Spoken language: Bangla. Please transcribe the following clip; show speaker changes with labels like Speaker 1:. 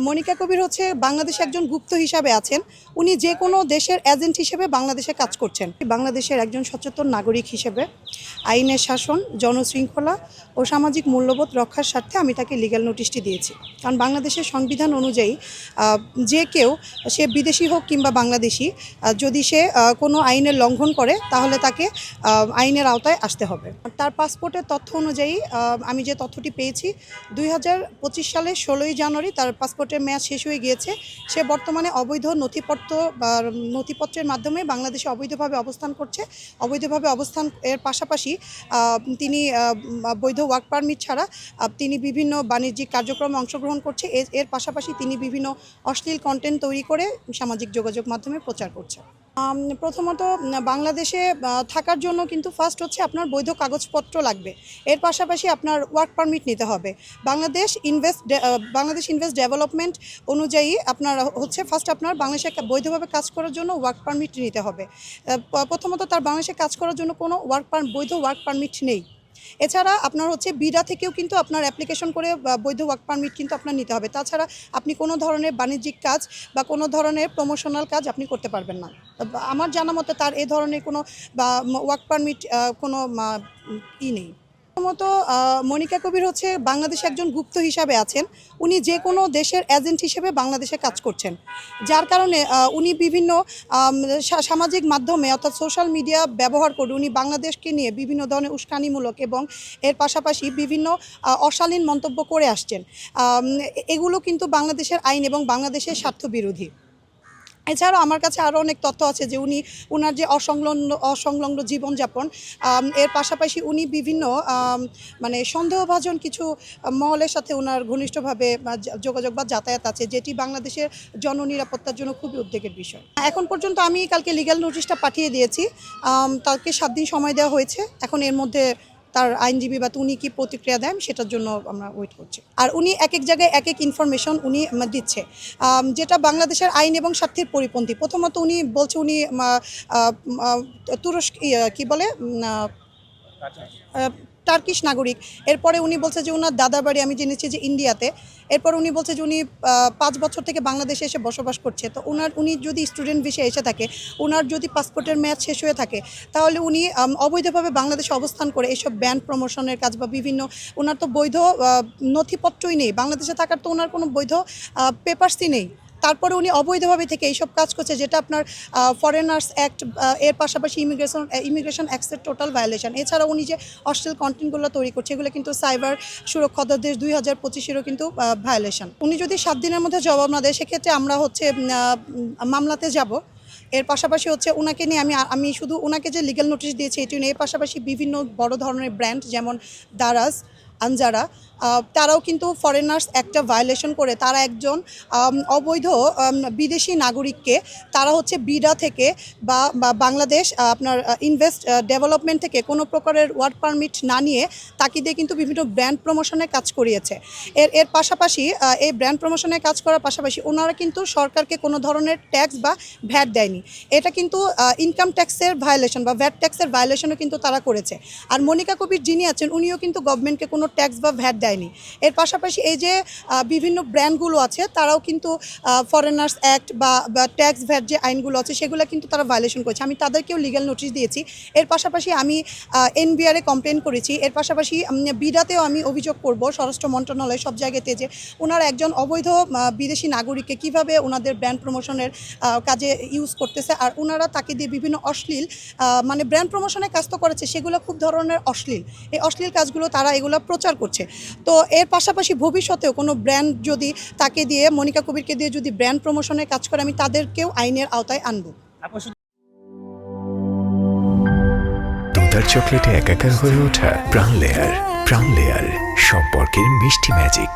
Speaker 1: মনিকা কবির হচ্ছে বাংলাদেশে একজন গুপ্ত হিসাবে আছেন। উনি যে কোনো দেশের এজেন্ট হিসেবে বাংলাদেশে কাজ করছেন। বাংলাদেশের একজন সচেতন নাগরিক হিসেবে আইনের শাসন, জনশৃঙ্খলা ও সামাজিক মূল্যবোধ রক্ষার স্বার্থে আমি তাকে লিগ্যাল নোটিশটি দিয়েছি। কারণ বাংলাদেশের সংবিধান অনুযায়ী যে কেউ, সে বিদেশি হোক কিংবা বাংলাদেশি, যদি সে কোনো আইনের লঙ্ঘন করে তাহলে তাকে আইনের আওতায় আসতে হবে। তার পাসপোর্টের তথ্য অনুযায়ী আমি যে তথ্যটি পেয়েছি, 2025 সালের 16ই জানুয়ারি তার পাসপোর্টের মেয়াদ শেষ হয়ে গিয়েছে। সে বর্তমানে অবৈধ নথিপত্রের মাধ্যমে বাংলাদেশে অবৈধভাবে অবস্থান করছে। অবৈধভাবে অবস্থান এর পাশাপাশি তিনি বৈধ ওয়ার্ক পারমিট ছাড়া তিনি বিভিন্ন বাণিজ্যিক কার্যক্রমে অংশগ্রহণ করছে। এর পাশাপাশি তিনি বিভিন্ন অশ্লীল কন্টেন্ট তৈরি করে সামাজিক যোগাযোগ মাধ্যমে প্রচার করছে। প্রথমত বাংলাদেশে থাকার জন্য কিন্তু ফার্স্ট হচ্ছে আপনার বৈধ কাগজপত্র লাগবে। এর পাশাপাশি আপনার ওয়ার্ক পারমিট নিতে হবে। বাংলাদেশ ইনভেস্ট ডেভেলপমেন্ট অনুযায়ী আপনার হচ্ছে ফার্স্ট আপনার বাংলাদেশে বৈধভাবে কাজ করার জন্য ওয়ার্ক পারমিট নিতে হবে। প্রথমত তার বাংলাদেশে কাজ করার জন্য কোনো বৈধ ওয়ার্ক পারমিট নেই। এছাড়া আপনার হচ্ছে বিডা থেকেও কিন্তু আপনার অ্যাপ্লিকেশন করে বৈধ ওয়ার্ক পারমিট কিন্তু আপনার নিতে হবে। তাছাড়া আপনি কোনো ধরনের বাণিজ্যিক কাজ বা কোনো ধরনের প্রমোশনাল কাজ আপনি করতে পারবেন না। আমার জানা মতে তার এই ধরনের কোনো বা ওয়ার্ক পারমিট কোনো নেই। প্রথমত মনিকা কবির হচ্ছে বাংলাদেশে একজন গুপ্ত হিসাবে আছেন। উনি যে কোনো দেশের এজেন্ট হিসেবে বাংলাদেশে কাজ করছেন, যার কারণে উনি বিভিন্ন সামাজিক মাধ্যমে অর্থাৎ সোশ্যাল মিডিয়া ব্যবহার করে উনি বাংলাদেশকে নিয়ে বিভিন্ন ধরনের উস্কানিমূলক এবং এর পাশাপাশি বিভিন্ন অশালীন মন্তব্য করে আসছেন। এগুলো কিন্তু বাংলাদেশের আইন এবং বাংলাদেশের স্বার্থবিরোধী। এছাড়াও আমার কাছে আরও অনেক তথ্য আছে যে ওনার যে অসংলগ্ন জীবনযাপন, এর পাশাপাশি উনি বিভিন্ন মানে সন্দেহভাজন কিছু মহলের সাথে ওনার ঘনিষ্ঠভাবে যোগাযোগ বা যাতায়াত আছে, যেটি বাংলাদেশের জননিরাপত্তার জন্য খুবই উদ্বেগের বিষয়। এখন পর্যন্ত আমি কালকে লিগ্যাল নোটিশটা পাঠিয়ে দিয়েছি। তাকে 7 দিন সময় দেওয়া হয়েছে। এখন এর মধ্যে তার আইনজীবী বা উনি কি প্রতিক্রিয়া দেন সেটার জন্য আমরা ওয়েট করছি। আর উনি এক এক জায়গায় এক এক ইনফরমেশন উনি দিচ্ছে, যেটা বাংলাদেশের আইন এবং স্বার্থের পরিপন্থী। প্রথমত উনি বলছে উনি তুরস্ক কি বলে টার্কিশ নাগরিক। এরপরে উনি বলছে যে ওনার দাদার বাড়ি আমি জেনেছি যে ইন্ডিয়াতে। এরপর উনি বলছে যে উনি 5 বছর থেকে বাংলাদেশে এসে বসবাস করছে। তো উনি যদি স্টুডেন্ট ভিসায় এসে থাকে, ওনার যদি পাসপোর্টের মেয়াদ শেষ হয়ে থাকে, তাহলে উনি অবৈধভাবে বাংলাদেশে অবস্থান করে এইসব ব্যান্ড প্রমোশনের কাজ বা বিভিন্ন, ওনার তো বৈধ নথিপত্রই নেই, বাংলাদেশে থাকার তো ওনার কোনো বৈধ পেপারসই নেই। তারপরে উনি অবৈধভাবে থেকে এইসব কাজ করছে, যেটা আপনার ফরেনার্স অ্যাক্ট, এর পাশাপাশি ইমিগ্রেশন অ্যাক্টের টোটাল ভায়োলেশন। এছাড়া উনি যে অশ্লীল কন্টেন্টগুলো তৈরি করছে, এগুলো কিন্তু সাইবার সুরক্ষা অধ্যাদেশ 2025-এরও কিন্তু ভায়োলেশন। উনি যদি 7 দিনের মধ্যে জবাব না দেয়, সেক্ষেত্রে আমরা হচ্ছে মামলাতে যাব। এর পাশাপাশি হচ্ছে ওনাকে নিয়ে আমি শুধু ওনাকে যে লিগ্যাল নোটিশ দিয়েছি এটি নিয়ে, এর পাশাপাশি বিভিন্ন বড় ধরনের ব্র্যান্ড যেমন দারাজ, আনজারা, তারাও কিন্তু ফরেনার্স একটা ভায়োলেশন করে তারা একজন অবৈধ বিদেশি নাগরিককে তারা হচ্ছে বিডা থেকে বা বাংলাদেশ আপনার ইনভেস্ট ডেভেলপমেন্ট থেকে কোনো প্রকারের ওয়ার্ক পারমিট না নিয়ে তাকে দিয়ে কিন্তু বিভিন্ন ব্র্যান্ড প্রমোশনের কাজ করিয়েছে। এর পাশাপাশি এই ব্র্যান্ড প্রমোশনের কাজ করার পাশাপাশি ওনারা কিন্তু সরকারকে কোনো ধরনের ট্যাক্স বা ভ্যাট দেয়নি। এটা কিন্তু ইনকাম ট্যাক্সের ভায়োলেশন বা ভ্যাট ট্যাক্সের ভায়োলেশনও কিন্তু তারা করেছে। আর মনিকা কবির যিনি আছেন উনিও কিন্তু গভর্নমেন্টকে কোনো ট্যাক্স বা ভ্যাট দেয়নি। এর পাশাপাশি এই যে বিভিন্ন ব্র্যান্ডগুলো আছে তারাও কিন্তু ফরেনার্স অ্যাক্ট বা ট্যাক্স ভ্যাট যে আইনগুলো আছে সেগুলো কিন্তু তারা ভায়োলেশন করেছে। আমি তাদেরকেও লিগ্যাল নোটিশ দিয়েছি। এর পাশাপাশি আমি NBR-এ কমপ্লেন করেছি। এর পাশাপাশি বিডাতেও আমি অভিযোগ করব স্বরাষ্ট্র মন্ত্রণালয় সব জায়গাতে যে ওনারা একজন অবৈধ বিদেশি নাগরিককে কিভাবে ওনাদের ব্র্যান্ড প্রমোশনের কাজে ইউজ করতেছে, আর ওনারা তাকে দিয়ে বিভিন্ন অশ্লীল মানে ব্র্যান্ড প্রমোশনের কাজ তো করেছে, সেগুলো খুব ধরনের অশ্লীল, এই অশ্লীল কাজগুলো তারা এগুলো প্রচার করছে। তো এর পাশাপাশি ভবিষ্যতেও কোনো ব্র্যান্ড যদি তাকে দিয়ে, মনিকা কবিরকে দিয়ে যদি ব্র্যান্ড প্রমোশনের কাজ করে, আমি তাদেরকেও আইনের আওতায় আনবো।
Speaker 2: দুধার চকলেটে একাকার হয়ে ওঠা প্রাণ লেয়ার সম্পর্কের মিষ্টি ম্যাজিক।